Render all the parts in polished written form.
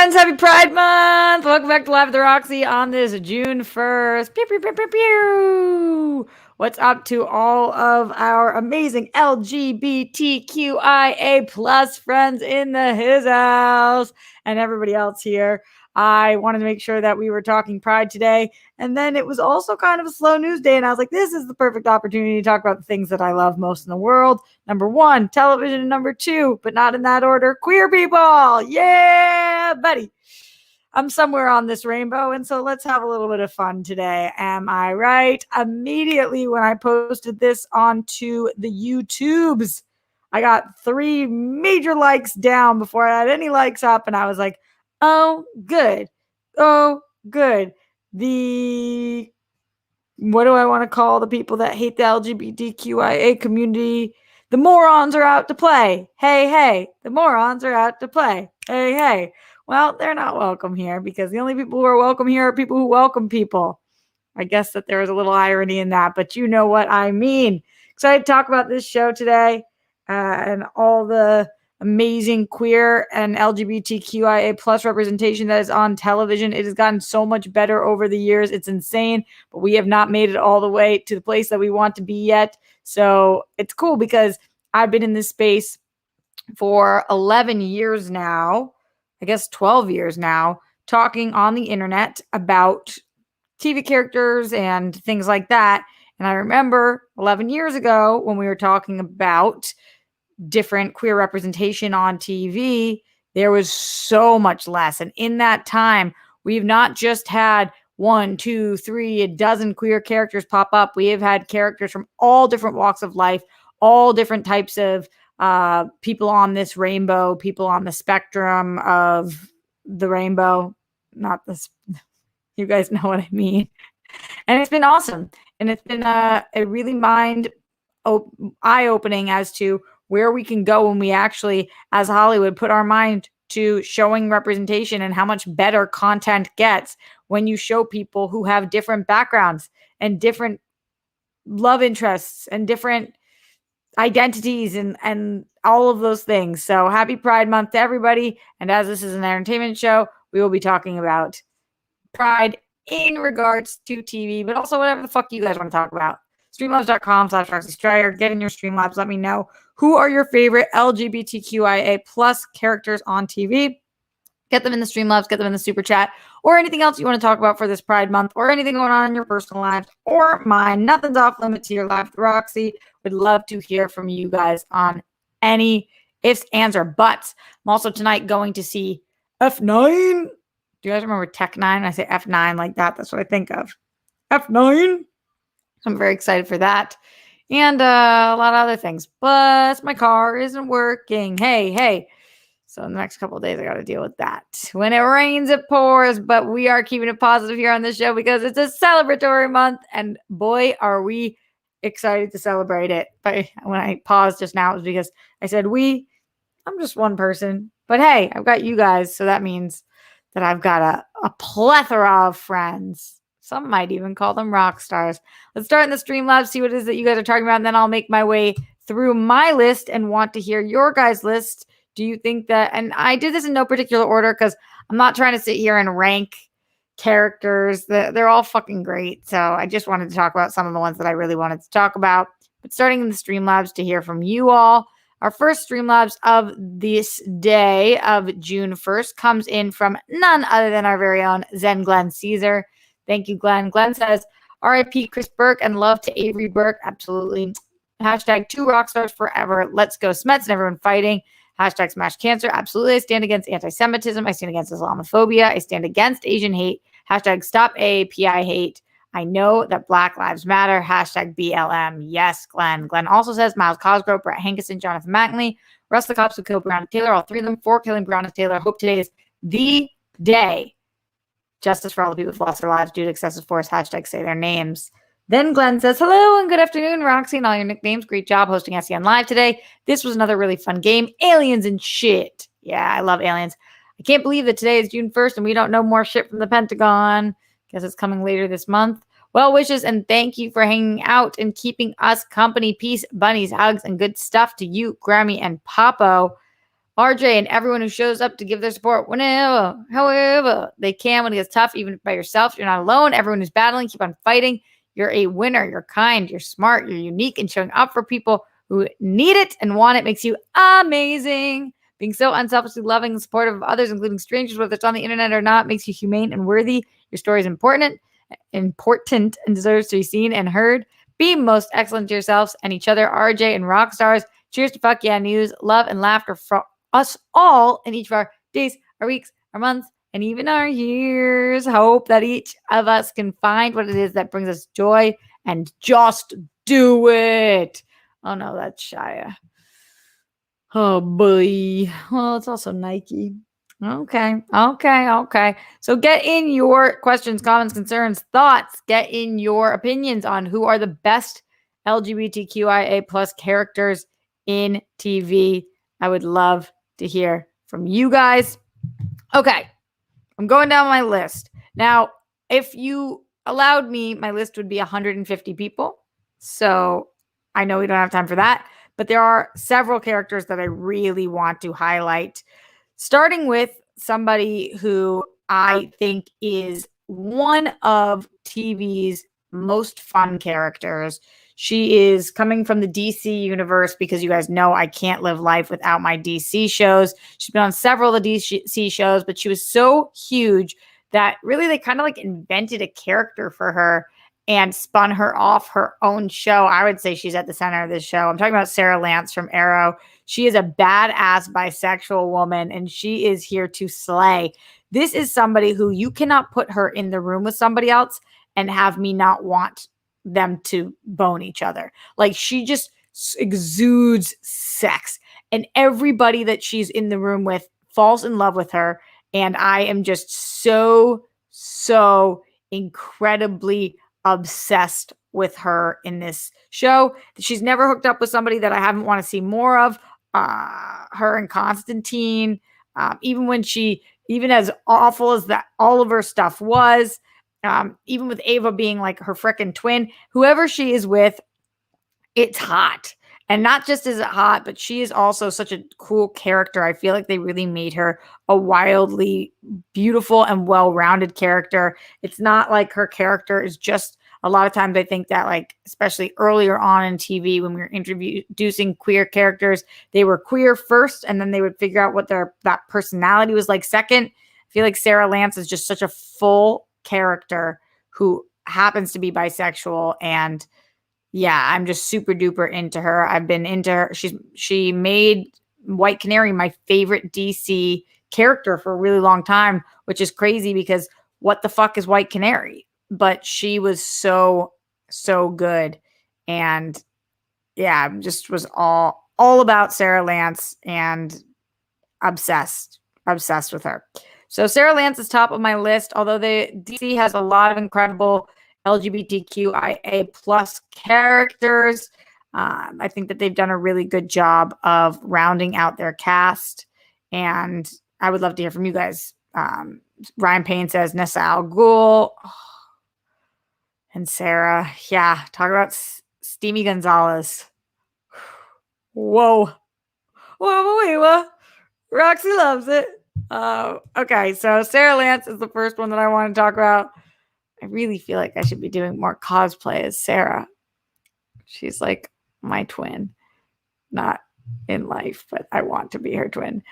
friends, happy Pride Month! Welcome back to Live with the Roxy on this June 1st. Pew, pew, pew, pew, pew. What's up to all of our amazing LGBTQIA plus friends in the his house and everybody else here? I wanted to make sure that we were talking Pride today. And then it was also kind of a slow news day. And I was like, this is the perfect opportunity to talk about the things that I love most in the world. Number one, television. And number two, but not in that order, queer people. Yeah, buddy. I'm somewhere on this rainbow. And so let's have a little bit of fun today. Am I right? Immediately when I posted this onto the YouTubes, I got 3 major likes down before I had any likes up. And I was like, oh, good. Oh, good. What do I want to call the people that hate the LGBTQIA community? The morons are out to play. Hey, hey, the morons are out to play. Hey, hey. Well, they're not welcome here because the only people who are welcome here are people who welcome people. I guess that there is a little irony in that, but you know what I mean. Excited to talk about this show today and all the amazing queer and LGBTQIA plus representation that is on television. It has gotten so much better over the years. It's insane, but we have not made it all the way to the place that we want to be yet. So it's cool because I've been in this space for 11 years now, I guess 12 years now, talking on the internet about TV characters and things like that. And I remember 11 years ago when we were talking about different queer representation on TV, there was so much less. And in that time, we've not just had 1, 2, 3, a dozen queer characters pop up. We have had characters from all different walks of life, all different types of people on this rainbow, people on the spectrum of the rainbow. Not this, you guys know what I mean. And it's been awesome. And it's been a really eye-opening as to where we can go when we actually, as Hollywood, put our mind to showing representation and how much better content gets when you show people who have different backgrounds and different love interests and different identities and all of those things. So happy Pride Month to everybody. And as this is an entertainment show, we will be talking about Pride in regards to TV, but also whatever the fuck you guys want to talk about. Streamlabs.com/RoxyStryer. Get in your Streamlabs. Let me know who are your favorite LGBTQIA plus characters on TV. Get them in the Streamlabs, get them in the Super Chat, or anything else you want to talk about for this Pride Month, or anything going on in your personal lives, or mine. Nothing's off limits here, Live with Roxy. Would love to hear from you guys on any ifs, ands, or buts. I'm also tonight going to see F9. Do you guys remember Tech 9? When I say F9 like that, that's what I think of. F9. So I'm very excited for that. And a lot of other things. Plus, my car isn't working. Hey. So in the next couple of days, I got to deal with that. When it rains, it pours. But we are keeping it positive here on this show because it's a celebratory month. And boy, are we excited to celebrate it. But when I paused just now, it was because I said we. I'm just one person. But hey, I've got you guys. So that means that I've got a plethora of friends. Some might even call them rock stars. Let's start in the Streamlabs, see what it is that you guys are talking about, and then I'll make my way through my list and want to hear your guys' list. Do you think that, and I did this in no particular order because I'm not trying to sit here and rank characters. They're all fucking great. So I just wanted to talk about some of the ones that I really wanted to talk about. But starting in the Streamlabs to hear from you all. Our first Streamlabs of this day of June 1st comes in from none other than our very own Zen Glenn Caesar. Thank you, Glenn. Glenn says, RIP Chris Burke and love to Avery Burke. Absolutely. Hashtag 2 rock stars forever. Let's go Smets and everyone fighting. Hashtag smash cancer. Absolutely. I stand against anti-Semitism. I stand against Islamophobia. I stand against Asian hate. Hashtag stop AAPI hate. I know that Black Lives Matter. Hashtag BLM. Yes, Glenn. Glenn also says Miles Cosgrove, Brett Hankison, Jonathan McNally, Russ the cops who killed Breonna Taylor, all 3 of them for killing Breonna Taylor. Hope today is the day. Justice for all the people who've lost their lives due to excessive force. Hashtag say their names. Then Glenn says, hello and good afternoon, Roxy and all your nicknames. Great job hosting SEN Live today. This was another really fun game. Aliens and shit. Yeah, I love aliens. I can't believe that today is June 1st and we don't know more shit from the Pentagon. Guess it's coming later this month. Well wishes and thank you for hanging out and keeping us company. Peace, bunnies, hugs, and good stuff to you, Grammy and Popo. RJ and everyone who shows up to give their support whenever, however they can when it gets tough, even by yourself. You're not alone. Everyone who's battling, keep on fighting. You're a winner. You're kind. You're smart. You're unique, and showing up for people who need it and want it makes you amazing. Being so unselfishly loving and supportive of others, including strangers, whether it's on the internet or not, makes you humane and worthy. Your story is important and deserves to be seen and heard. Be most excellent to yourselves and each other, RJ and rock stars. Cheers to Fuck Yeah News, love and laughter from us all in each of our days, our weeks, our months, and even our years. Hope that each of us can find what it is that brings us joy and just do it. Oh no, that's Shia. Oh boy. Well, it's also Nike. Okay. So get in your questions, comments, concerns, thoughts. Get in your opinions on who are the best LGBTQIA plus characters in TV. I would love to hear from you guys. Okay. I'm going down my list. Now, if you allowed me, my list would be 150 people. So I know we don't have time for that, but there are several characters that I really want to highlight, starting with somebody who I think is one of TV's most fun characters. She is coming from the DC universe because you guys know I can't live life without my DC shows. She's been on several of the DC shows, but she was so huge that really they kind of like invented a character for her and spun her off her own show. I would say she's at the center of this show. I'm talking about Sarah Lance from Arrow. She is a badass bisexual woman, and she is here to slay. This is somebody who you cannot put her in the room with somebody else and have me not want them to bone each other. Like, she just exudes sex, and everybody that she's in the room with falls in love with her. And I am just so incredibly obsessed with her in this show. She's never hooked up with somebody that I haven't want to see more of. Her and Constantine, even as awful as that Oliver stuff was, even with Ava being like her frickin' twin, whoever she is with, it's hot. And not just is it hot, but she is also such a cool character. I feel like they really made her a wildly beautiful and well-rounded character. It's not like her character is just, a lot of times I think that, like, especially earlier on in TV when we were introducing queer characters, they were queer first and then they would figure out what that personality was like second. I feel like Sarah Lance is just such a full character who happens to be bisexual, and yeah, I'm just super duper into her. I've been into her. She made White Canary my favorite DC character for a really long time, which is crazy because what the fuck is White Canary? But she was so good. And yeah, just was all about Sarah Lance and obsessed with her. So Sarah Lance is top of my list, although the DC has a lot of incredible LGBTQIA plus characters. I think that they've done a really good job of rounding out their cast, and I would love to hear from you guys. Ryan Payne says Nessa Al Ghul and Sarah. Yeah, talk about Steamy Gonzalez. Whoa. Roxy loves it. Okay, so Sarah Lance is the first one that I want to talk about. I really feel like I should be doing more cosplay as Sarah. She's like my twin. Not in life, but I want to be her twin.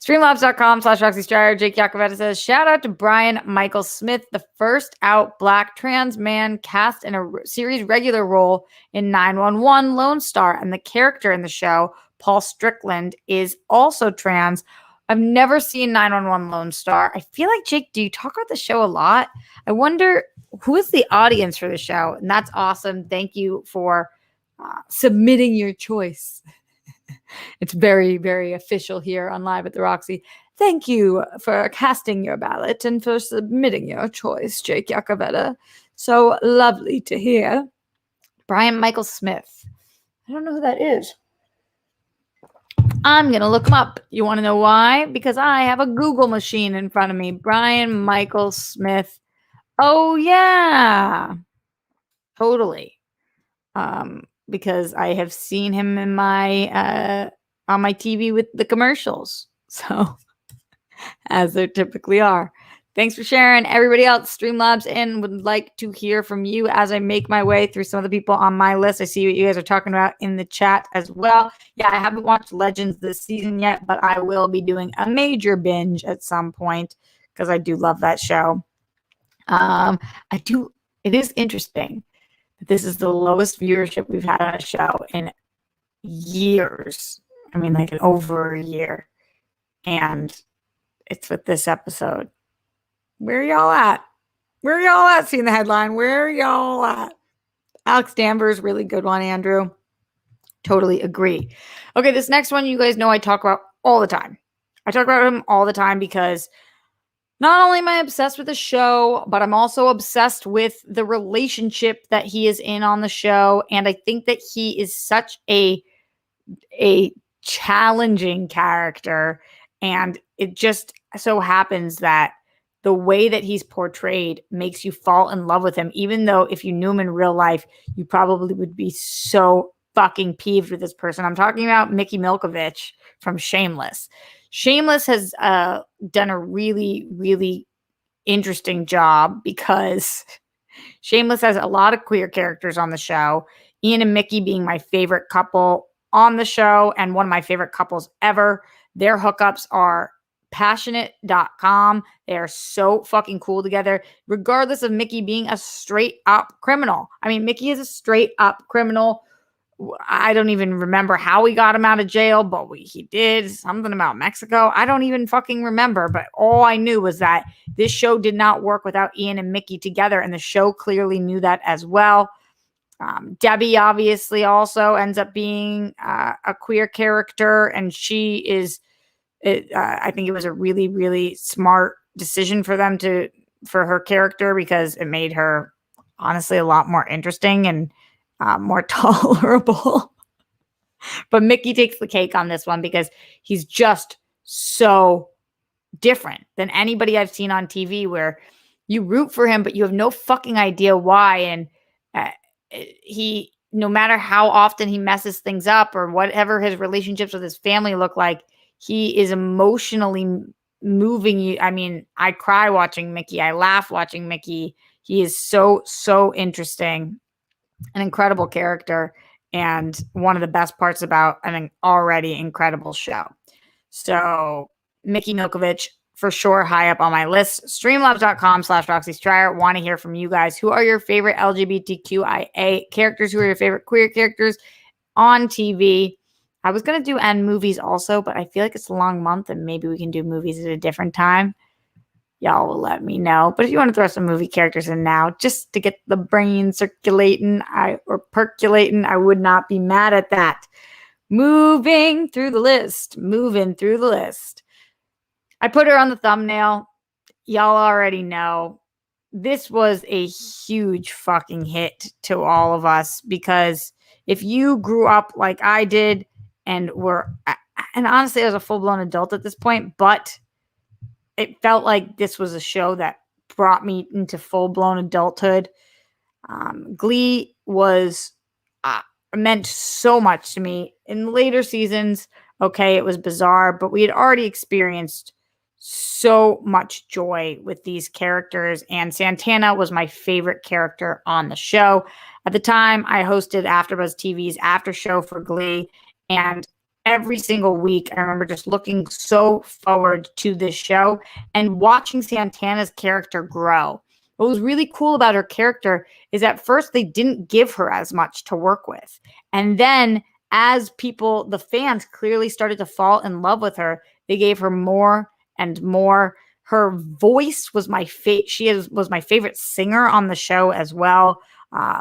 Streamlabs.com/Roxy Stryer. Jake Yakavetta says, shout out to Brian Michael Smith, the first out Black trans man cast in a series regular role in 911 Lone Star. And the character in the show, Paul Strickland, is also trans. I've never seen 911 Lone Star. I feel like, Jake, do you talk about the show a lot? I wonder who is the audience for the show? And that's awesome. Thank you for submitting your choice. It's very, very official here on Live at the Roxy. Thank you for casting your ballot and for submitting your choice, Jake Yakavetta. So lovely to hear. Brian Michael Smith. I don't know who that is. I'm going to look him up. You want to know why? Because I have a Google machine in front of me. Brian Michael Smith. Oh, yeah. Totally. Because I have seen him in my on my TV with the commercials. So, as there typically are. Thanks for sharing. Everybody else, Streamlabs in, would like to hear from you as I make my way through some of the people on my list. I see what you guys are talking about in the chat as well. Yeah, I haven't watched Legends this season yet, but I will be doing a major binge at some point because I do love that show. It is interesting that this is the lowest viewership we've had on a show in years. I mean, like over a year. And it's with this episode. Where are y'all at? Where are y'all at? Seeing the headline. Where are y'all at? Alex Danvers, really good one, Andrew. Totally agree. Okay, this next one you guys know I talk about all the time. I talk about him all the time because not only am I obsessed with the show, but I'm also obsessed with the relationship that he is in on the show. And I think that he is such a challenging character. And it just so happens that the way that he's portrayed makes you fall in love with him, even though if you knew him in real life, you probably would be so fucking peeved with this person. I'm talking about Mickey Milkovich from Shameless. Shameless has done a really, really interesting job because Shameless has a lot of queer characters on the show. Ian and Mickey being my favorite couple on the show and one of my favorite couples ever. Their hookups are passionate.com. They are so fucking cool together, regardless of Mickey being a straight up criminal. I mean, Mickey is a straight up criminal. I don't even remember how we got him out of jail, but he did something about Mexico. I don't even fucking remember, but all I knew was that this show did not work without Ian and Mickey together, and the show clearly knew that as well. Debbie obviously also ends up being a queer character, and she is, I think it was a really, really smart decision for them for her character because it made her honestly a lot more interesting and more tolerable. But Mickey takes the cake on this one because he's just so different than anybody I've seen on TV, where you root for him, but you have no fucking idea why. And he, no matter how often he messes things up or whatever his relationships with his family look like, he is emotionally moving you. I mean, I cry watching Mickey. I laugh watching Mickey. He is so, so interesting. An incredible character and one of the best parts about an already incredible show. So Mickey Milkovich, for sure, high up on my list. Streamlabs.com/Roxy Stryer. Want to hear from you guys. Who are your favorite LGBTQIA characters? Who are your favorite queer characters on TV? I was going to do end movies also, but I feel like it's a long month and maybe we can do movies at a different time. Y'all will let me know. But if you want to throw some movie characters in now, just to get the brain circulating or percolating, I would not be mad at that. Moving through the list. I put her on the thumbnail. Y'all already know. This was a huge fucking hit to all of us because if you grew up like I did and honestly, I was a full-blown adult at this point, but it felt like this was a show that brought me into full-blown adulthood. Glee was meant so much to me. In later seasons, okay, it was bizarre, but we had already experienced so much joy with these characters, and Santana was my favorite character on the show. At the time, I hosted AfterBuzz TV's after show for Glee, and every single week, I remember just looking so forward to this show and watching Santana's character grow. What was really cool about her character is at first they didn't give her as much to work with. And then as the fans clearly started to fall in love with her, they gave her more and more. Her voice was my was my favorite singer on the show as well.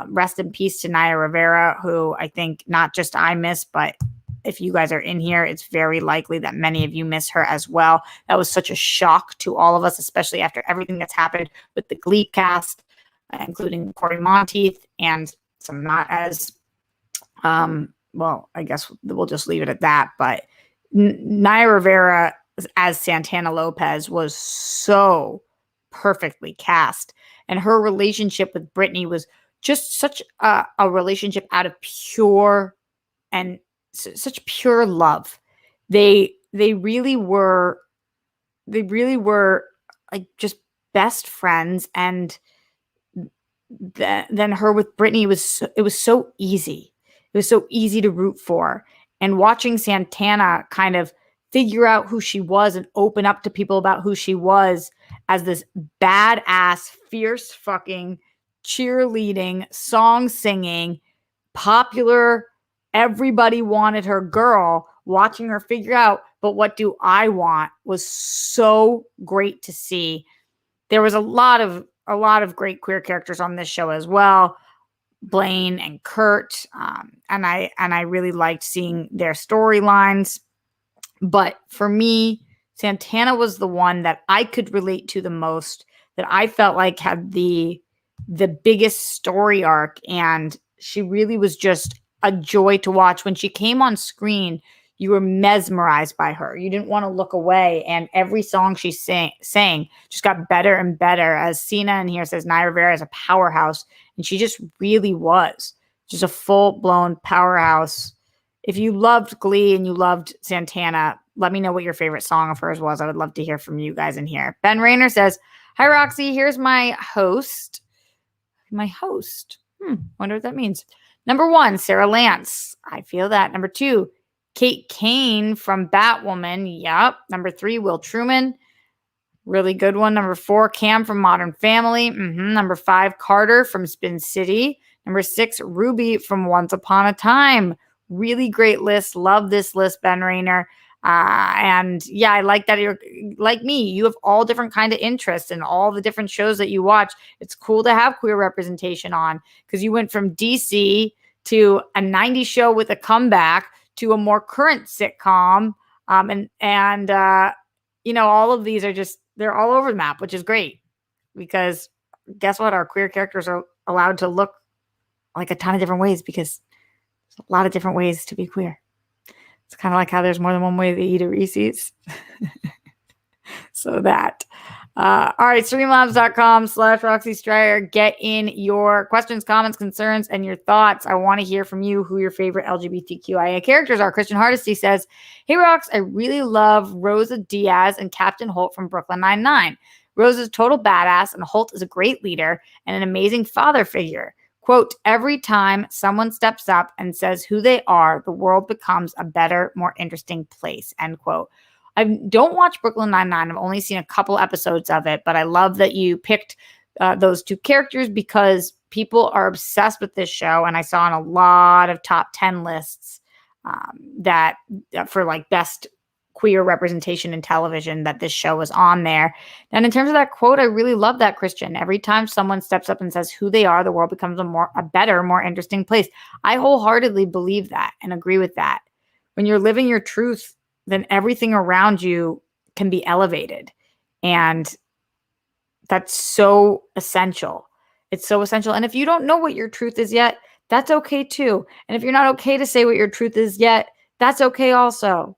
Rest in peace to Naya Rivera, who I think not just I miss, but if you guys are in here, it's very likely that many of you miss her as well. That was such a shock to all of us, especially after everything that's happened with the Glee cast, including Corey Monteith and some not as, well, I guess we'll just leave it at that. But Naya Rivera as Santana Lopez was so perfectly cast. And her relationship with Brittany was just such a relationship out of pure and such pure love. They they really were like just best friends. And then her with Brittany it was so easy. It was so easy to root for. And watching Santana kind of figure out who she was and open up to people about who she was as this badass, fierce fucking cheerleading, song singing, popular, everybody wanted her girl, watching her figure out, but what do I want, was so great to see. There was a lot of great queer characters on this show as well. Blaine and Kurt, and I really liked seeing their storylines. But for me, Santana was the one that I could relate to the most, that I felt like had the biggest story arc, and she really was just a joy to watch. When she came on screen, you were mesmerized by her. You didn't want to look away, and every song she sang just got better and better. As Cena in here says, Naya Rivera is a powerhouse, and she just really was just a full-blown powerhouse. If you loved Glee and you loved Santana, let me know what your favorite song of hers was. I would love to hear from you guys in here. Ben Rayner says, hi, Roxy. Here's my host. Wonder what that means. Number 1, Sarah Lance. I feel that. Number 2, Kate Kane from Batwoman. Yup. Number 3, Will Truman. Really good one. Number 4, Cam from Modern Family. Number 5, Carter from Spin City. Number 6, Ruby from Once Upon a Time. Really great list. Love this list, Ben Rayner. And yeah, I like that you're like me. You have all different kind of interests in all the different shows that you watch. It's cool to have queer representation on, because you went from DC to a 90s show with a comeback to a more current sitcom. And all of these are just, they're all over the map, which is great, because guess what? Our queer characters are allowed to look like a ton of different ways, because there's a lot of different ways to be queer. It's kind of like how there's more than one way to eat a Reese's. So that. All right, streamlabs.com/Roxy Stryer. Get in your questions, comments, concerns, and your thoughts. I want to hear from you who your favorite LGBTQIA characters are. Christian Hardesty says, hey, Rox, I really love Rosa Diaz and Captain Holt from Brooklyn Nine-Nine. Rose is a total badass, and Holt is a great leader and an amazing father figure. Quote, every time someone steps up and says who they are, the world becomes a better, more interesting place, end quote. I don't watch Brooklyn Nine-Nine. I've only seen a couple episodes of it, but I love that you picked those two characters, because people are obsessed with this show. And I saw on a lot of top 10 lists that for like best queer representation in television, that this show was on there. And in terms of that quote, I really love that, Christian. Every time someone steps up and says who they are, the world becomes a better, more interesting place. I wholeheartedly believe that and agree with that. When you're living your truth, then everything around you can be elevated. And that's so essential. It's so essential. And if you don't know what your truth is yet, that's okay too. And if you're not okay to say what your truth is yet, that's okay also.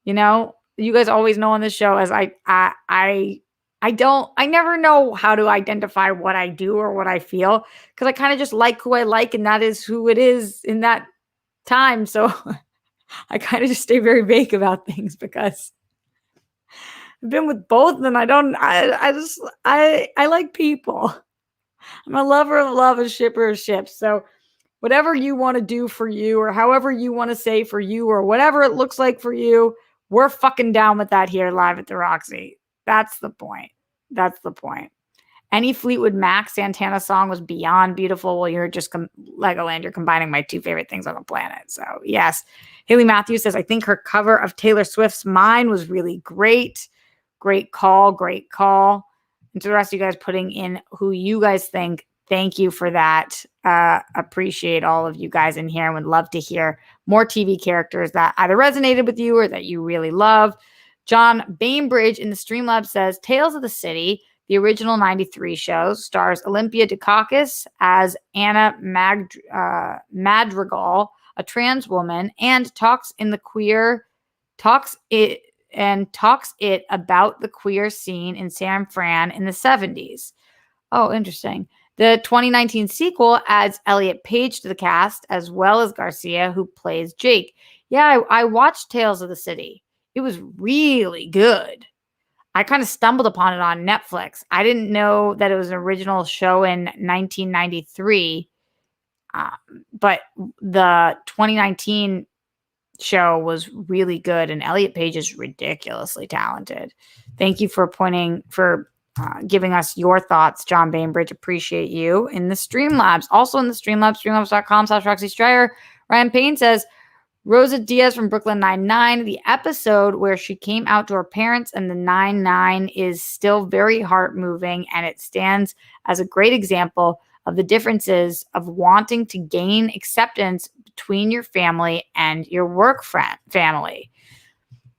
You know, you guys always know on this show, as I never know how to identify what I do or what I feel, because I kind of just like who I like, and that is who it is in that time. So I kind of just stay very vague about things, because I've been with both, and I like people. I'm a lover of love, a shipper of ships. So whatever you want to do for you, or however you want to say for you, or whatever it looks like for you, we're fucking down with that here live at the Roxy. That's the point. That's the point. Any Fleetwood Mac Santana song was beyond beautiful. Well, you're just Legoland. You're combining my two favorite things on the planet. So yes. Haley Matthews says, I think her cover of Taylor Swift's Mine was really great. Great call. Great call. And to the rest of you guys putting in who you guys think, thank you for that. Appreciate all of you guys in here, and would love to hear more TV characters that either resonated with you or that you really love. John Bainbridge in the Streamlab says, Tales of the City, the original 93 show, stars Olympia Dukakis as Anna Madrigal, a trans woman, and talks it about the queer scene in San Fran in the 70s. Oh, interesting. The 2019 sequel adds Elliot Page to the cast, as well as Garcia, who plays Jake. Yeah, I watched Tales of the City. It was really good. I kind of stumbled upon it on Netflix. I didn't know that it was an original show in 1993, but the 2019 show was really good, and Elliot Page is ridiculously talented. Thank you for giving us your thoughts, John Bainbridge. Appreciate you. In the Streamlabs, also in the Streamlabs, streamlabs.com/Roxy Stryer, Ryan Payne says, Rosa Diaz from Brooklyn Nine-Nine, the episode where she came out to her parents and the 9-9 is still very heart-moving, and it stands as a great example of the differences of wanting to gain acceptance between your family and your work family.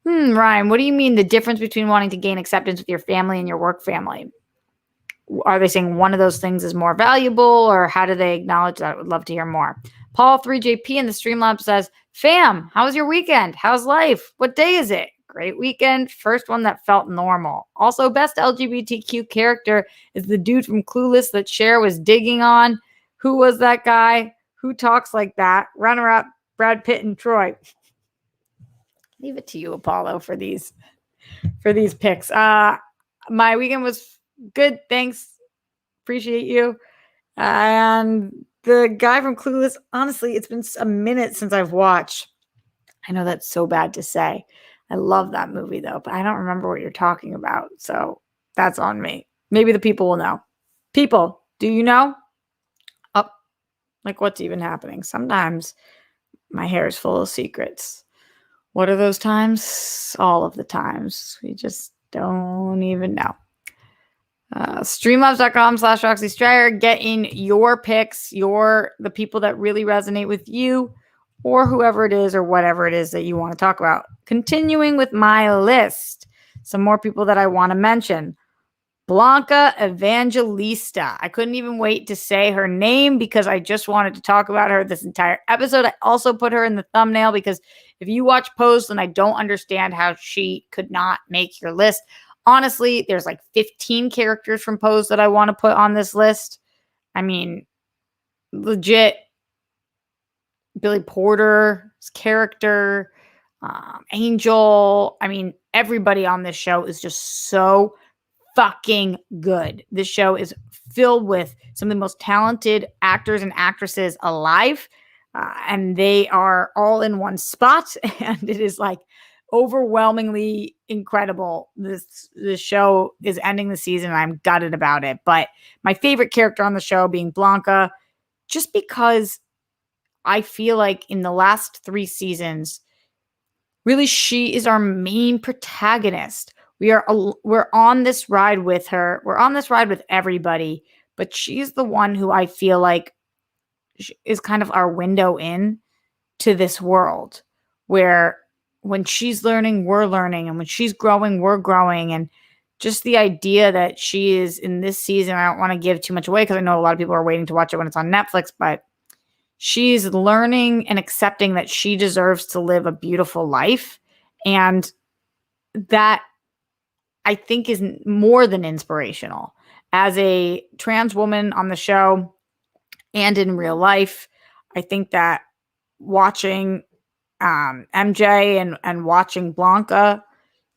Ryan, what do you mean the difference between wanting to gain acceptance with your family and your work family? Are they saying one of those things is more valuable, or how do they acknowledge that? I would love to hear more. Paul 3JP in the Streamlabs says, fam, how was your weekend? How's life? What day is it? Great weekend. First one that felt normal. Also, best LGBTQ character is the dude from Clueless that Cher was digging on. Who was that guy? Who talks like that? Runner-up, Brad Pitt and Troy. Leave it to you, Apollo, for these picks. My weekend was good. Thanks. Appreciate you. And the guy from Clueless, honestly, it's been a minute since I've watched. I know that's so bad to say. I love that movie, though, but I don't remember what you're talking about. So that's on me. Maybe the people will know. People, do you know? Like, what's even happening? Sometimes my hair is full of secrets. What are those times? All of the times. We just don't even know. Streamlabs.com/Roxy Stryer. Get in your picks, the people that really resonate with you, or whoever it is, or whatever it is that you want to talk about. Continuing with my list, some more people that I want to mention. Blanca Evangelista. I couldn't even wait to say her name because I just wanted to talk about her this entire episode. I also put her in the thumbnail because if you watch Pose, then I don't understand how she could not make your list. Honestly, there's like 15 characters from Pose that I want to put on this list. I mean, legit, Billy Porter's character, Angel. I mean, everybody on this show is just so fucking good. This show is filled with some of the most talented actors and actresses alive, and they are all in one spot, and it is like overwhelmingly incredible. This show is ending the season, and I'm gutted about it. But my favorite character on the show being Blanca, just because I feel like in the last 3 seasons, really she is our main protagonist. We're on this ride with her. We're on this ride with everybody, but she's the one who I feel like is kind of our window in to this world where when she's learning, we're learning, and when she's growing, we're growing. And just the idea that she is in this season, I don't want to give too much away because I know a lot of people are waiting to watch it when it's on Netflix, but she's learning and accepting that she deserves to live a beautiful life. And that, I think, is more than inspirational. As a trans woman on the show and in real life, I think that watching MJ and watching Blanca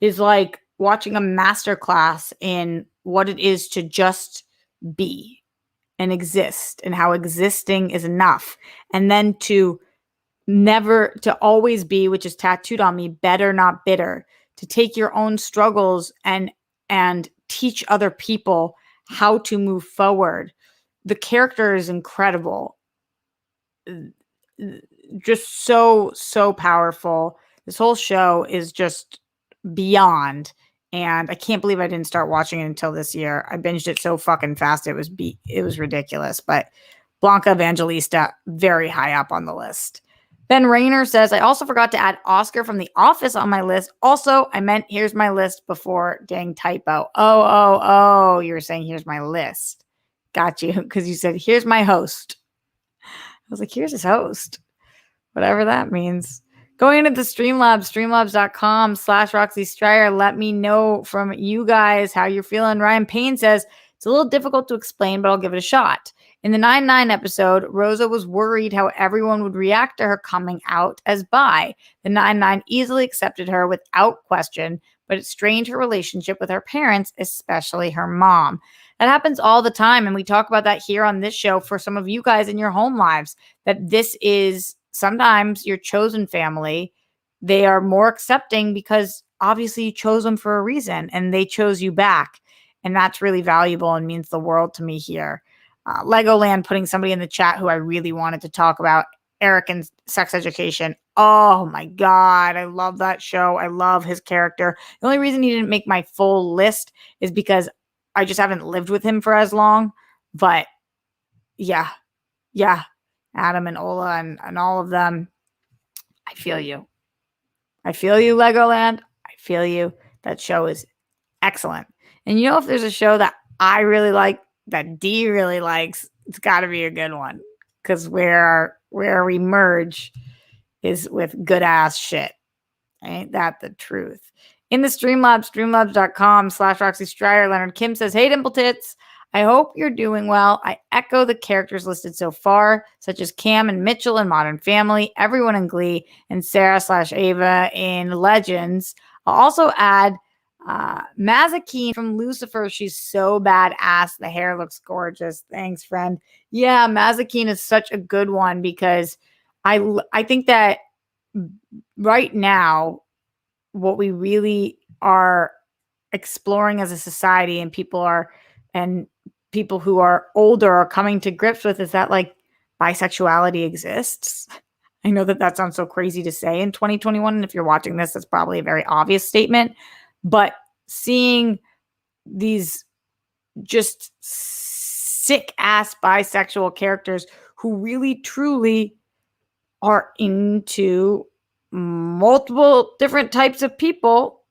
is like watching a masterclass in what it is to just be and exist, and how existing is enough. And then to always be, which is tattooed on me, better, not bitter. To take your own struggles and teach other people how to move forward. The character is incredible. Just so powerful. This whole show is just beyond. And I can't believe I didn't start watching it until this year. I binged it so fucking fast. It was ridiculous. But Blanca Evangelista, very high up on the list. Ben Rayner says, I also forgot to add Oscar from The Office on my list. Also, I meant here's my list before, dang typo. Oh, you were saying here's my list. Got you, because you said here's my host. I was like, here's his host. Whatever that means. Going into the Streamlabs, streamlabs.com/Roxy Stryer. Let me know from you guys how you're feeling. Ryan Payne says, it's a little difficult to explain, but I'll give it a shot. In the 9/9 episode, Rosa was worried how everyone would react to her coming out as bi. The 9/9 easily accepted her without question, but it strained her relationship with her parents, especially her mom. That happens all the time, and we talk about that here on this show for some of you guys in your home lives, that this is sometimes your chosen family. They are more accepting because obviously you chose them for a reason, and they chose you back. And that's really valuable and means the world to me here. Legoland putting somebody in the chat who I really wanted to talk about, Eric and Sex Education. Oh my God, I love that show. I love his character. The only reason he didn't make my full list is because I just haven't lived with him for as long. But yeah, Adam and Ola and all of them. I feel you. I feel you, Legoland. I feel you. That show is excellent. And you know, if there's a show that I really like, that D really likes, it's got to be a good one. Because where we merge is with good ass shit. Ain't that the truth? In the Streamlabs, streamlabs.com/Roxy Stryer, Leonard Kim says, "Hey, Dimple Tits. I hope you're doing well. I echo the characters listed so far, such as Cam and Mitchell in Modern Family, everyone in Glee, and Sarah/Ava in Legends. I'll also add Mazikeen from Lucifer. She's so badass. The hair looks gorgeous. Thanks, friend. Yeah, Mazikeen is such a good one because I think that right now, what we really are exploring as a society and people who are older are coming to grips with is that like bisexuality exists. I know that sounds so crazy to say in 2021. And if you're watching this, that's probably a very obvious statement. But seeing these just sick ass bisexual characters who really truly are into multiple different types of people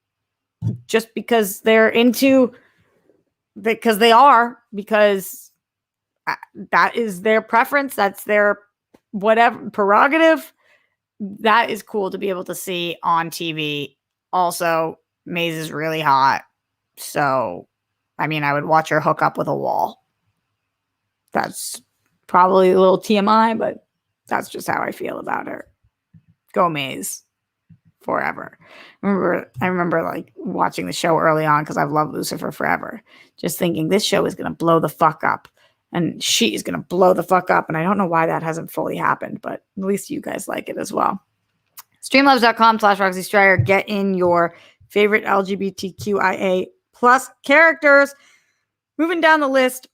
just because they're into, because that is their preference, that's their whatever prerogative. That is cool to be able to see on TV. Also, Maze is really hot, so I mean, I would watch her hook up with a wall. That's probably a little TMI, but that's just how I feel about her. Go Maze forever. I remember like watching the show early on because I've loved Lucifer forever, just thinking this show is going to blow the fuck up and she is going to blow the fuck up. And I don't know why that hasn't fully happened, but at least you guys like it as well. Streamlabs.com/Roxy Stryer. Get in your favorite LGBTQIA plus characters. Moving down the list,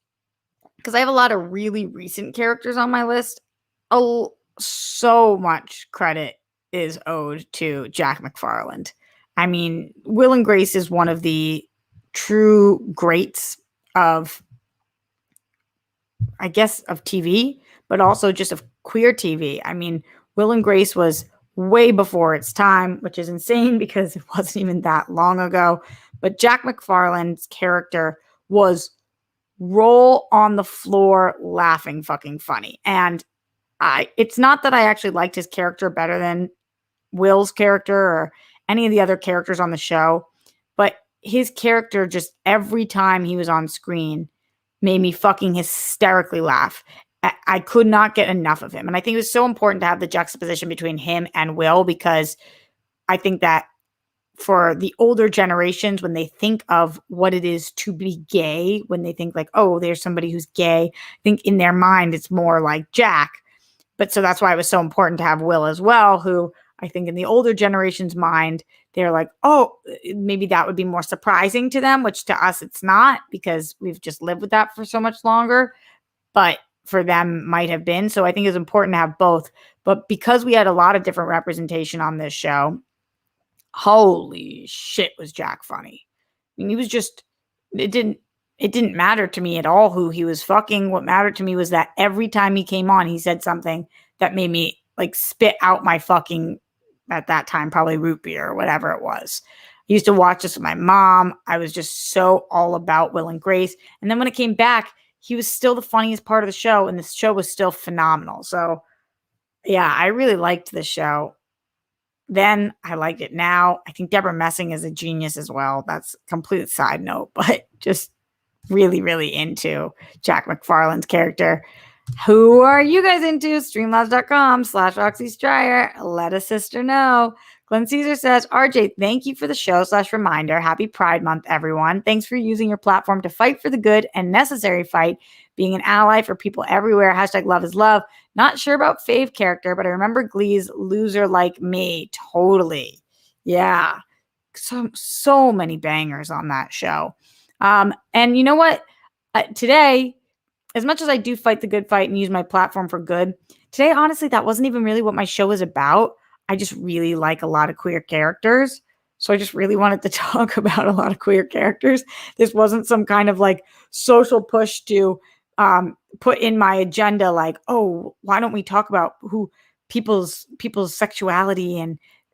because I have a lot of really recent characters on my list. So much credit is owed to Jack Mcfarland. I mean, Will and Grace is one of the true greats of, I guess, of TV, but also just of queer TV. I mean, Will and Grace was way before its time, which is insane because it wasn't even that long ago. But Jack McFarland's character was roll on the floor laughing fucking funny. And it's not that I actually liked his character better than Will's character or any of the other characters on the show, but his character just every time he was on screen made me fucking hysterically laugh. I could not get enough of him. And I think it was so important to have the juxtaposition between him and Will, because I think that for the older generations, when they think of what it is to be gay, when they think like, oh, there's somebody who's gay, I think in their mind it's more like Jack. But so that's why it was so important to have Will as well, who I think in the older generation's mind, they're like, oh, maybe that would be more surprising to them, which to us it's not, because we've just lived with that for so much longer. But for them might have been. So I think it's important to have both. But because we had a lot of different representation on this show, holy shit, was Jack funny. I mean, he was just, it didn't matter to me at all who he was fucking. What mattered to me was that every time he came on, he said something that made me like spit out my fucking, at that time, probably root beer or whatever it was. I used to watch this with my mom. I was just so all about Will and Grace. And then when it came back, he was still the funniest part of the show, and the show was still phenomenal. So yeah, I really liked the show. Then I liked it now. I think Deborah Messing is a genius as well. That's a complete side note, but just really, really into Jack McFarland's character. Who are you guys into? Streamlabs.com/Roxy Stryer. Let a sister know. Glenn Caesar says, RJ, thank you for the show / reminder. Happy Pride Month, everyone. Thanks for using your platform to fight for the good and necessary fight, being an ally for people everywhere. # love is love. Not sure about fave character, but I remember Glee's loser like me. Totally. Yeah. So many bangers on that show. And you know what? Today, as much as I do fight the good fight and use my platform for good, today, honestly, that wasn't even really what my show was about. I just really like a lot of queer characters. So I just really wanted to talk about a lot of queer characters. This wasn't some kind of like social push to put in my agenda, like, oh, why don't we talk about who people's sexuality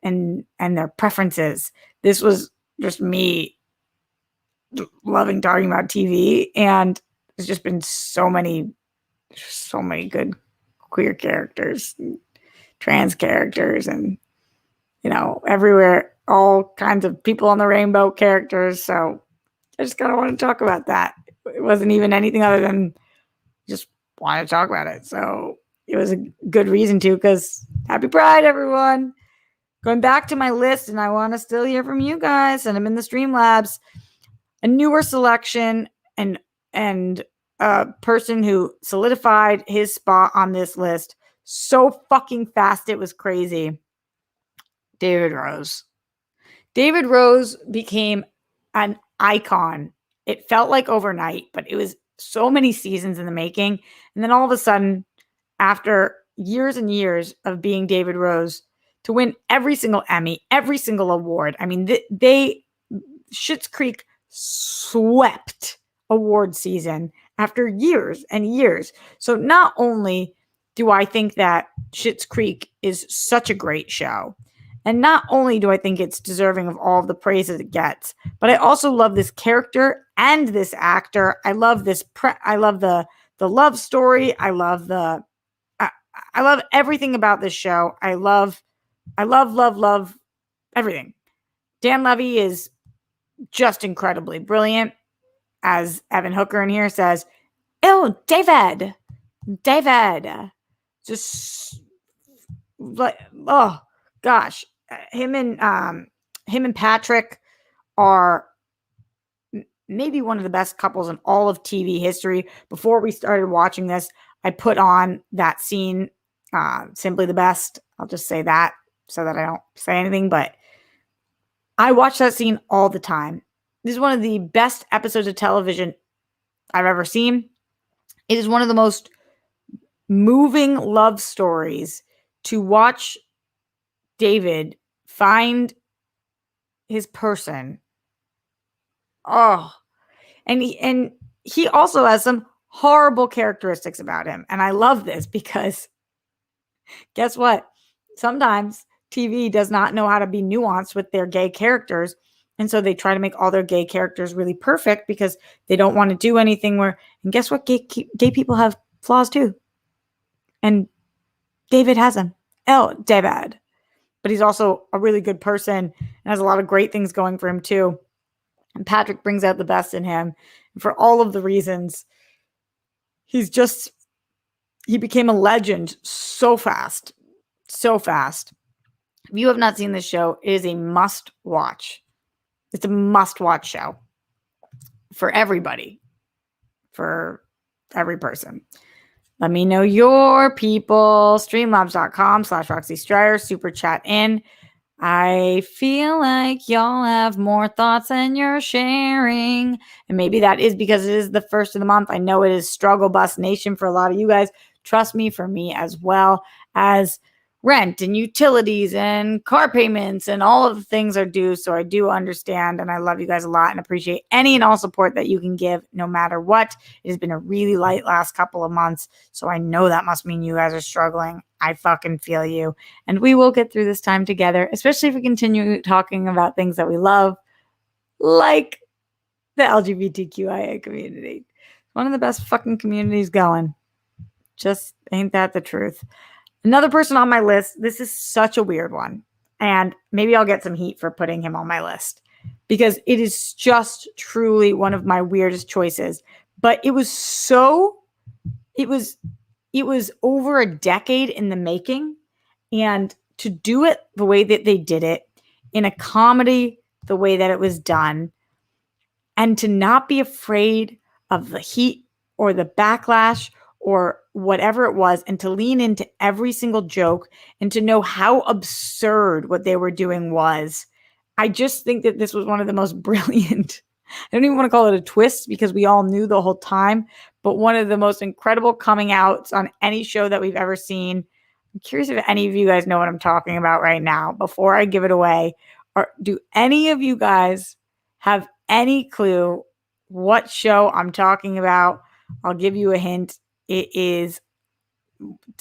and their preferences. This was just me loving talking about TV, and there's just been so many good queer characters, trans characters, and everywhere, all kinds of people on the rainbow characters. So I just kind of want to talk about that. It wasn't even anything other than just want to talk about it. So it was a good reason to, because happy Pride, everyone. Going back to my list, and I want to still hear from you guys, and I'm in the Streamlabs. A newer selection and a person who solidified his spot on this list so fucking fast it was crazy. David Rose. David Rose became an icon. It felt like overnight, but it was so many seasons in the making. And then all of a sudden, after years and years of being David Rose, to win every single Emmy, every single award. I mean, Schitt's Creek swept award season after years and years. So not only do I think that Schitt's Creek is such a great show, and not only do I think it's deserving of all of the praise that it gets, but I also love this character and this actor. I love this. I love the love story. I love I love everything about this show. I love everything. Dan Levy is just incredibly brilliant. As Evan Hooker in here says, oh, David. Just like, oh gosh. Him and Patrick are maybe one of the best couples in all of TV history. Before we started watching this, I put on that scene, Simply the Best. I'll just say that so that I don't say anything, but I watch that scene all the time. This is one of the best episodes of television I've ever seen. It is one of the most moving love stories to watch David find his person. Oh, and he also has some horrible characteristics about him. And I love this because guess what? Sometimes TV does not know how to be nuanced with their gay characters. And so they try to make all their gay characters really perfect because they don't want to do anything where, and guess what? Gay people have flaws too. And David has them. Oh, David. But he's also a really good person and has a lot of great things going for him too. And Patrick brings out the best in him. And for all of the reasons, he became a legend so fast. So fast. If you have not seen this show, it is a must watch. It's a must watch show for everybody, for every person. Let me know your people. Streamlabs.com/Roxy Stryer. Super chat in. I feel like y'all have more thoughts than you're sharing. And maybe that is because it is the first of the month. I know it is struggle bus nation for a lot of you guys. Trust me, for me as well, as rent and utilities and car payments and all of the things are due. So I do understand, and I love you guys a lot and appreciate any and all support that you can give no matter what. It has been a really light last couple of months. So I know that must mean you guys are struggling. I fucking feel you. And we will get through this time together, especially if we continue talking about things that we love, like the LGBTQIA community. One of the best fucking communities going. Just ain't that the truth? Another person on my list, this is such a weird one. And maybe I'll get some heat for putting him on my list because it is just truly one of my weirdest choices. But it was it was over a decade in the making. And to do it the way that they did it, in a comedy, the way that it was done, and to not be afraid of the heat or the backlash or whatever it was, and to lean into every single joke and to know how absurd what they were doing was. I just think that this was one of the most brilliant, I don't even want to call it a twist because we all knew the whole time, but one of the most incredible coming outs on any show that we've ever seen. I'm curious if any of you guys know what I'm talking about right now before I give it away. Or do any of you guys have any clue what show I'm talking about? I'll give you a hint. It is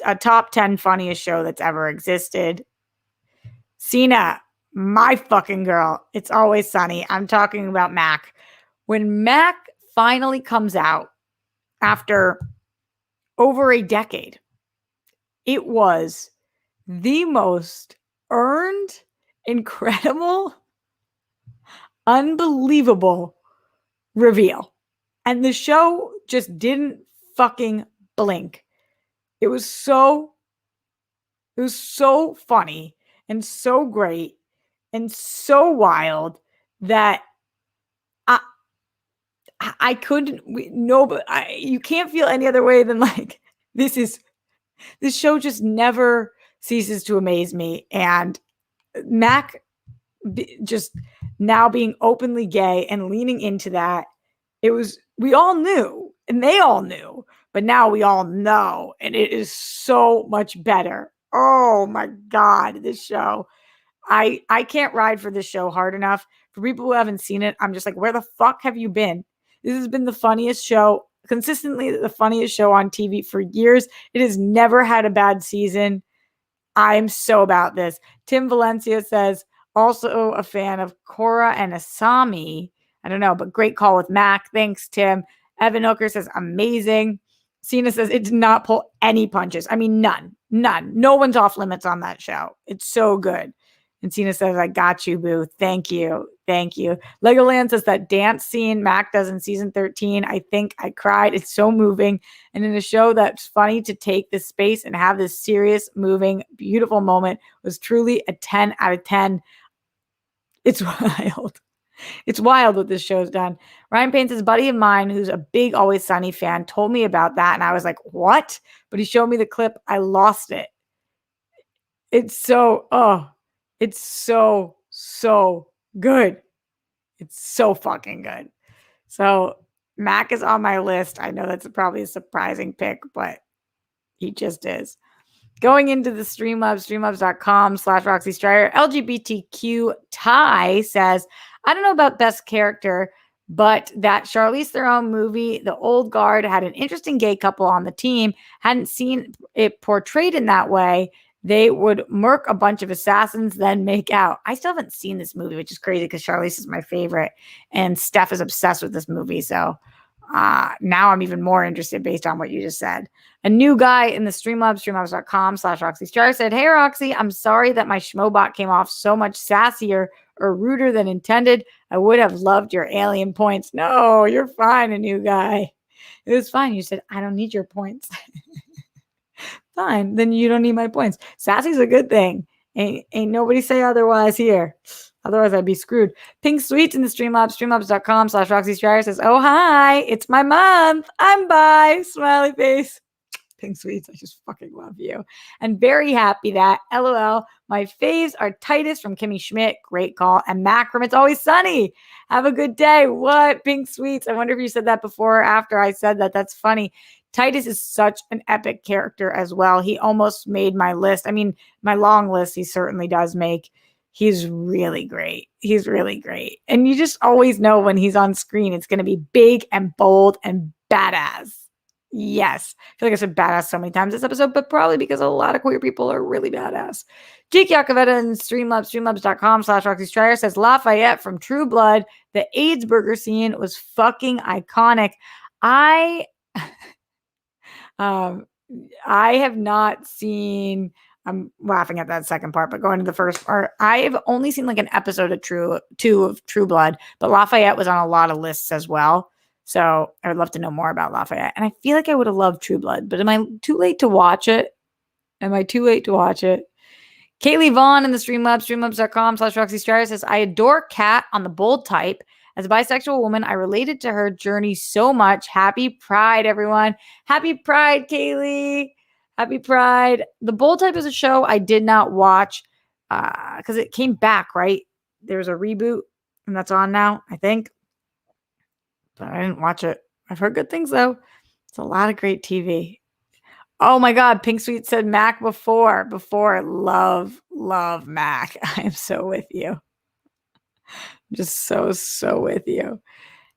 a top 10 funniest show that's ever existed. Cena, my fucking girl. It's Always Sunny. I'm talking about Mac. When Mac finally comes out after over a decade, it was the most earned, incredible, unbelievable reveal. And the show just didn't fucking blink. It was so funny and so great and so wild that I couldn't, you can't feel any other way than like, this show just never ceases to amaze me. And Mac just now being openly gay and leaning into that, we all knew and they all knew, but now we all know. And it is so much better. Oh my God, this show. I can't ride for this show hard enough. For people who haven't seen it, I'm just like, where the fuck have you been? This has been the funniest show, consistently the funniest show on TV for years. It has never had a bad season. I'm so about this. Tim Valencia says, also a fan of Cora and Asami. I don't know, but great call with Mac. Thanks, Tim. Evan Hooker says, amazing. Cena says, it did not pull any punches. I mean, none. No one's off limits on that show. It's so good. And Cena says, I got you, boo. Thank you. Legoland says that dance scene Mac does in season 13. I think I cried. It's so moving. And in a show that's funny, to take this space and have this serious, moving, beautiful moment was truly a 10 out of 10. It's wild. It's wild what this show's done. Ryan Payne says, buddy of mine who's a big Always Sunny fan told me about that. And I was like, what? But he showed me the clip. I lost it. It's so good. It's so fucking good. So Mac is on my list. I know that's probably a surprising pick, but he just is. Going into the Streamlabs, streamlabs.com/Roxy Strider, LGBTQ Ty says, I don't know about best character, but that Charlize Theron movie, The Old Guard, had an interesting gay couple on the team. Hadn't seen it portrayed in that way. They would murk a bunch of assassins, then make out. I still haven't seen this movie, which is crazy because Charlize is my favorite. And Steph is obsessed with this movie. So now I'm even more interested based on what you just said. A new guy in the Streamlabs, streamlabs.com/Roxy Star said, hey, Roxy, I'm sorry that my schmobot came off so much sassier or ruder than intended. I would have loved your alien points. No, you're fine, a new guy. It was fine. You said, I don't need your points. Fine, then you don't need my points. Sassy's a good thing. Ain't nobody say otherwise here. Otherwise, I'd be screwed. Pink Sweets in the Streamlabs, streamlabs.com/Roxy Strider says, oh, hi, it's my month. I'm bi. Smiley face. Pink Sweets, I just fucking love you. And very happy that, LOL, my faves are Titus from Kimmy Schmidt. Great call. And Mac from It's Always Sunny. Have a good day. What? Pink Sweets. I wonder if you said that before or after I said that. That's funny. Titus is such an epic character as well. He almost made my list. I mean, my long list, he certainly does make. He's really great. He's really great. And you just always know when he's on screen, it's going to be big and bold and badass. Yes. I feel like I said badass so many times this episode, but probably because a lot of queer people are really badass. Jake Yakavetta in Streamlabs, streamlabs.com/Roxy Strider says, Lafayette from True Blood, the AIDS burger scene was fucking iconic. I have not seen, I'm laughing at that second part, but going to the first part, I've only seen like an episode of two of True Blood, but Lafayette was on a lot of lists as well. So I would love to know more about Lafayette. And I feel like I would have loved True Blood, but am I too late to watch it? Kaylee Vaughn in the Streamlabs, streamlabs.com/Roxy Strider says, I adore Kat on the bold type. As a bisexual woman, I related to her journey so much. Happy Pride, everyone. Happy Pride, Kaylee. Happy Pride. The Bold Type is a show I did not watch because it came back, right? There's a reboot, and that's on now, I think. But I didn't watch it. I've heard good things, though. It's a lot of great TV. Oh my God, Pink Sweet said Mac before. Love Mac. I am so with you. Just so with you.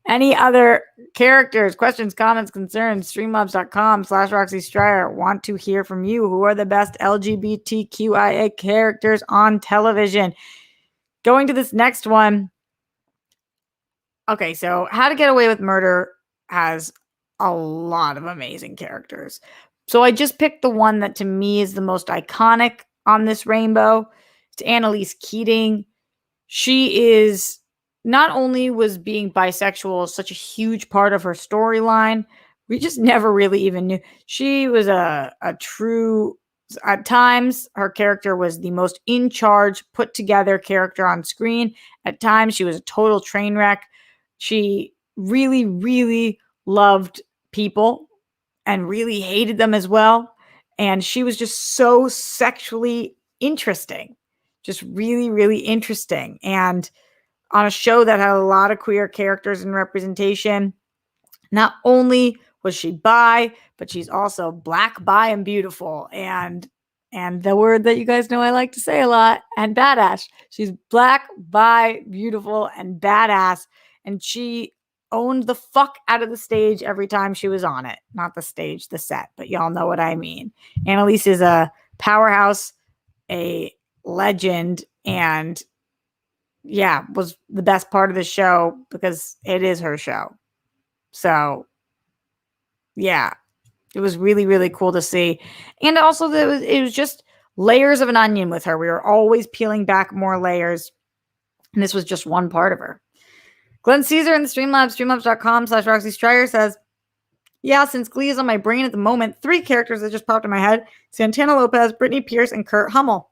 Any other characters, questions, comments, concerns, streamlabs.com/Roxy Strider. Want to hear from you. Who are the best LGBTQIA characters on television? Going to this next one. Okay, so How to Get Away with Murder has a lot of amazing characters. So I just picked the one that to me is the most iconic on this rainbow. It's Annalise Keating. She is not only was being bisexual such a huge part of her storyline, we just never really even knew. She was a true, at times, her character was the most in charge, put together character on screen. At times, she was a total train wreck. She really, really loved people and really hated them as well. And she was just so sexually interesting, just really, really interesting. And on a show that had a lot of queer characters and representation, not only was she bi, but she's also black, bi, and beautiful. And the word that you guys know I like to say a lot, and badass. She's black, bi, beautiful, and badass. And she owned the fuck out of the stage every time she was on it. Not the stage, the set, but y'all know what I mean. Annalise is a powerhouse, a legend, and yeah, was the best part of the show because it is her show. So yeah, it was really, really cool to see. And also it was just layers of an onion with her. We were always peeling back more layers. And this was just one part of her. Glenn Caesar in the Streamlabs, streamlabs.com/Roxy Strider says, yeah, since Glee is on my brain at the moment, 3 characters that just popped in my head: Santana Lopez, Brittany Pierce, and Kurt Hummel.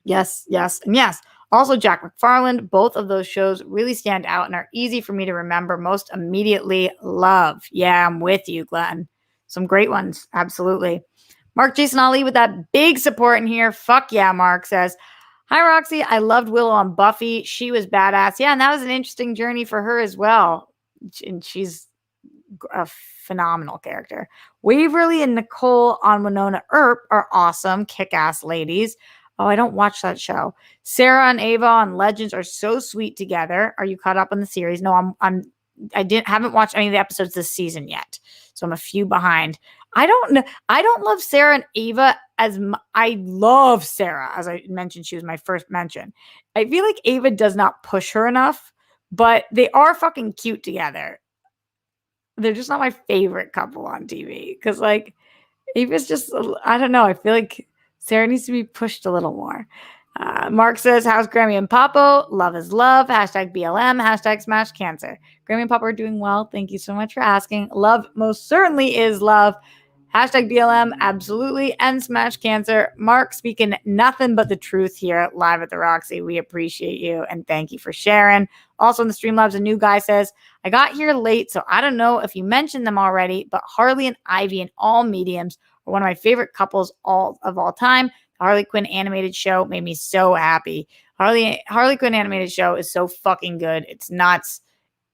Yes, and yes. Also, Jack Mcfarland. Both of those shows really stand out and are easy for me to remember. Most immediately, Love. Yeah, I'm with you, Glenn. Some great ones. Absolutely. Mark Jason Ali with that big support in here. Fuck yeah, Mark says, hi, Roxy. I loved Willow on Buffy. She was badass. Yeah, and that was an interesting journey for her as well. And she's a phenomenal character. Waverly and Nicole on Winona Earp are awesome, kick-ass ladies. Oh, I don't watch that show. Sarah and Ava on Legends are so sweet together. Are you caught up on the series? No, haven't watched any of the episodes this season yet, so I'm a few behind. I don't love Sarah and Ava I love Sarah, as I mentioned. She was my first mention. I feel like Ava does not push her enough, but they are fucking cute together. They're just not my favorite couple on TV because, like, Ava's just, I don't know. I feel like Sarah needs to be pushed a little more. Mark says, how's Grammy and Papo? Love is love. Hashtag BLM. Hashtag smash cancer. Grammy and Papo are doing well. Thank you so much for asking. Love most certainly is love. Hashtag BLM, absolutely. And smash cancer. Mark speaking nothing but the truth here live at the Roxy. We appreciate you and thank you for sharing. Also in the Streamlabs, a new guy says, I got here late, so I don't know if you mentioned them already, but Harley and Ivy in all mediums are one of my favorite couples of all time. The Harley Quinn animated show made me so happy. Harley Quinn animated show is so fucking good. It's nuts.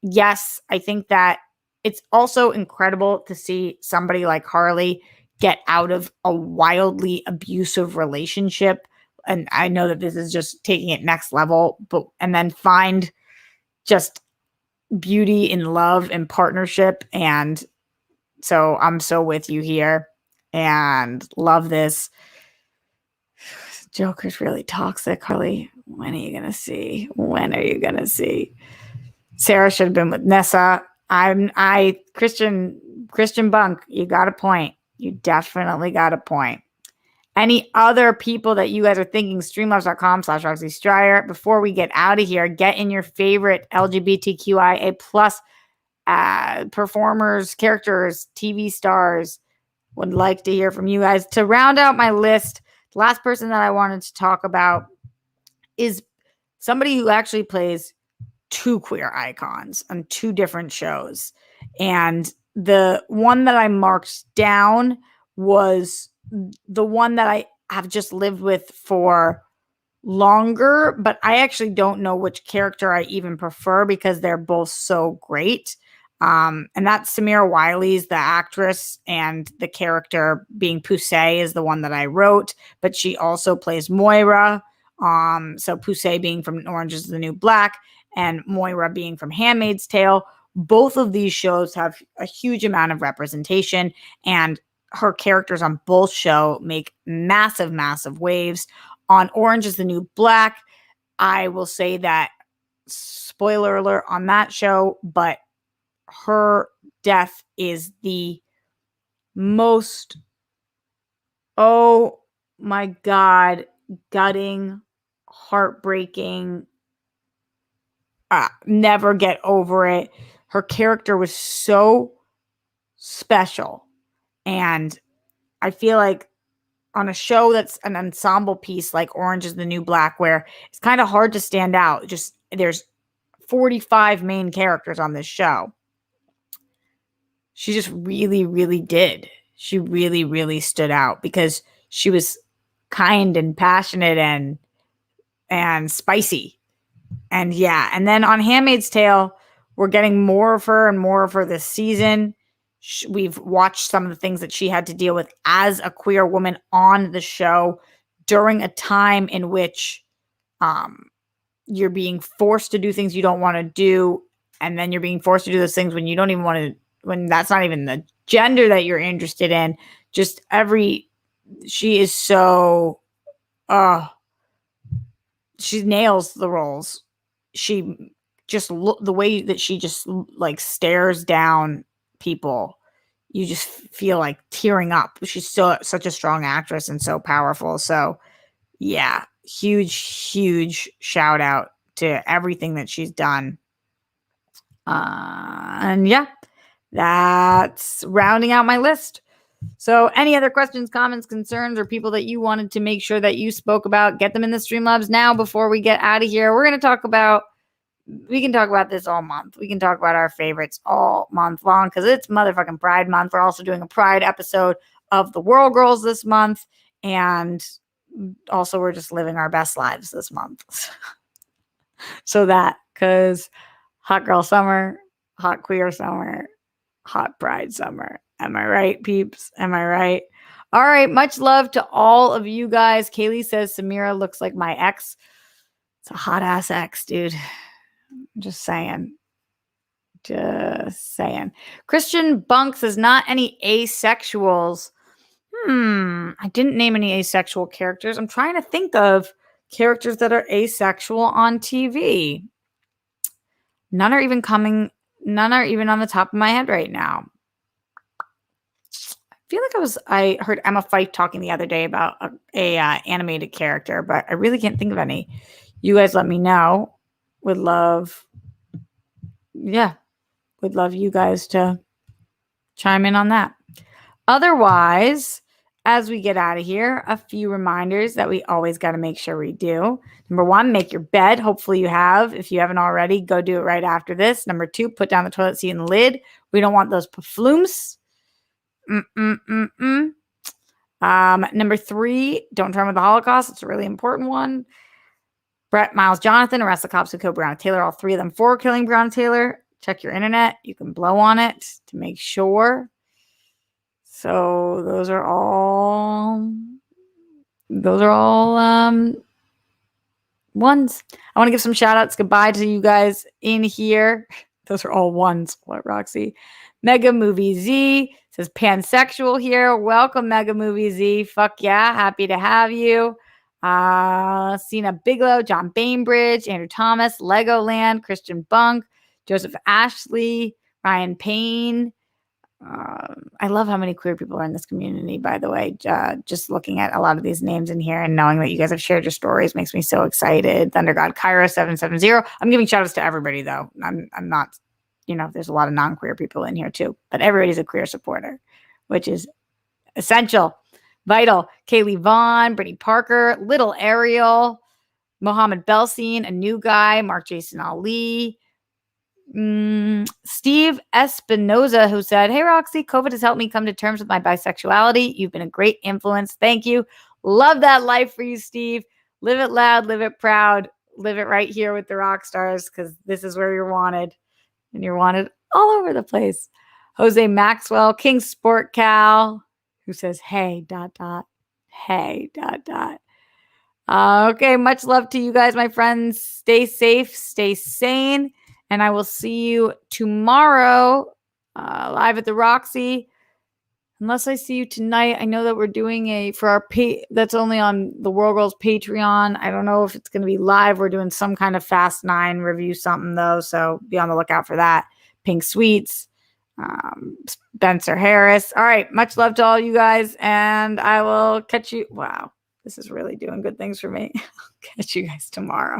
Yes, I think that it's also incredible to see somebody like Harley get out of a wildly abusive relationship. And I know that this is just taking it next level, and then find just beauty in love and partnership. And so I'm so with you here and love this. Joker's really toxic, Harley. When are you going to see? Sarah should have been with Nessa. Christian Bunk, you got a point. You definitely got a point. Any other people that you guys are thinking? Streamlabs.com/Roxy Strider. Before we get out of here, get in your favorite LGBTQIA plus performers, characters, TV stars. Would like to hear from you guys. To round out my list, the last person that I wanted to talk about is somebody who actually plays two queer icons on two different shows. And the one that I marked down was the one that I have just lived with for longer, but I actually don't know which character I even prefer because they're both so great. And that's Samir Wiley's the actress, and the character being Poussey is the one that I wrote, but she also plays Moira. So Poussey being from Orange is the New Black and Moira being from Handmaid's Tale. Both of these shows have a huge amount of representation, and her characters on both shows make massive, massive waves. On Orange is the New Black, I will say that, spoiler alert on that show, but her death is the most, oh my God, gutting, heartbreaking. Never get over it. Her character was so special. And I feel like on a show that's an ensemble piece like Orange is the New Black, where it's kind of hard to stand out, just there's 45 main characters on this show. She just really, really did. She really, really stood out because she was kind and passionate and spicy. And yeah, and then on Handmaid's Tale, we're getting more of her and more of her this season. We've watched some of the things that she had to deal with as a queer woman on the show during a time in which you're being forced to do things you don't want to do, and then you're being forced to do those things when you don't even want to, when that's not even the gender that you're interested in. Just she is so, she nails the roles. She just the way that she just like stares down people, you just feel like tearing up. She's such a strong actress and so powerful. So yeah, huge shout out to everything that she's done. And yeah, that's rounding out my list. So any other questions, comments, concerns, or people that you wanted to make sure that you spoke about, get them in the Streamlabs now before we get out of here. We can talk about this all month. We can talk about our favorites all month long because it's motherfucking Pride Month. We're also doing a Pride episode of The World Girls this month. And also we're just living our best lives this month. So that, because hot girl summer, hot queer summer, hot Pride summer. Am I right, peeps? Am I right? All right. Much love to all of you guys. Kaylee says Samira looks like my ex. It's a hot ass ex, dude. Just saying. Christian Bunk says not any asexuals. I didn't name any asexual characters. I'm trying to think of characters that are asexual on TV. None are even on the top of my head right now. I feel like I heard Emma Fyfe talking the other day about a animated character, but I really can't think of any. You guys let me know. Would love you guys to chime in on that. Otherwise, as we get out of here, a few reminders that we always got to make sure we do. Number 1, make your bed. Hopefully you have. If you haven't already, go do it right after this. Number 2, put down the toilet seat and lid. We don't want those flumes. Number 3, don't turn with the Holocaust. It's a really important one. Brett Miles Jonathan, arrest the cops who killed Breonna Taylor. All 3 of them for killing Breonna Taylor. Check your internet. You can blow on it to make sure. So those are all ones. I want to give some shout outs. Goodbye to you guys in here. Those are all ones. What, Roxy? Mega Movie Z says pansexual here. Welcome, Mega Movie Z. Fuck yeah. Happy to have you. Sina Bigelow, John Bainbridge, Andrew Thomas, Legoland, Christian Bunk, Joseph Ashley, Ryan Payne. I love how many queer people are in this community, by the way. Just looking at a lot of these names in here and knowing that you guys have shared your stories makes me so excited. Thunder God Kyra 770. I'm giving shout outs to everybody though. I'm not there's a lot of non-queer people in here too, but everybody's a queer supporter, which is essential, vital. Kaylee Vaughn, Brittany Parker, Little Ariel, Mohammed Belsin, a new guy, Mark Jason Ali, Steve Espinoza, who said, "Hey, Roxy, COVID has helped me come to terms with my bisexuality. You've been a great influence. Thank you. Love that life for you, Steve. Live it loud, live it proud, live it right here with the rock stars, because this is where you're wanted, and you're wanted all over the place." Jose Maxwell, King Sport Cal, who says, "Hey, ... Hey, ... Okay, much love to you guys, my friends. Stay safe, stay sane, and I will see you tomorrow live at the Roxy. Unless I see you tonight, I know that we're doing for our that's only on the World Girls Patreon. I don't know if it's going to be live. We're doing some kind of Fast 9 review something, though, so be on the lookout for that. Pink Sweets, Spencer Harris. All right, much love to all you guys, and I will catch you. Wow, this is really doing good things for me. I'll catch you guys tomorrow.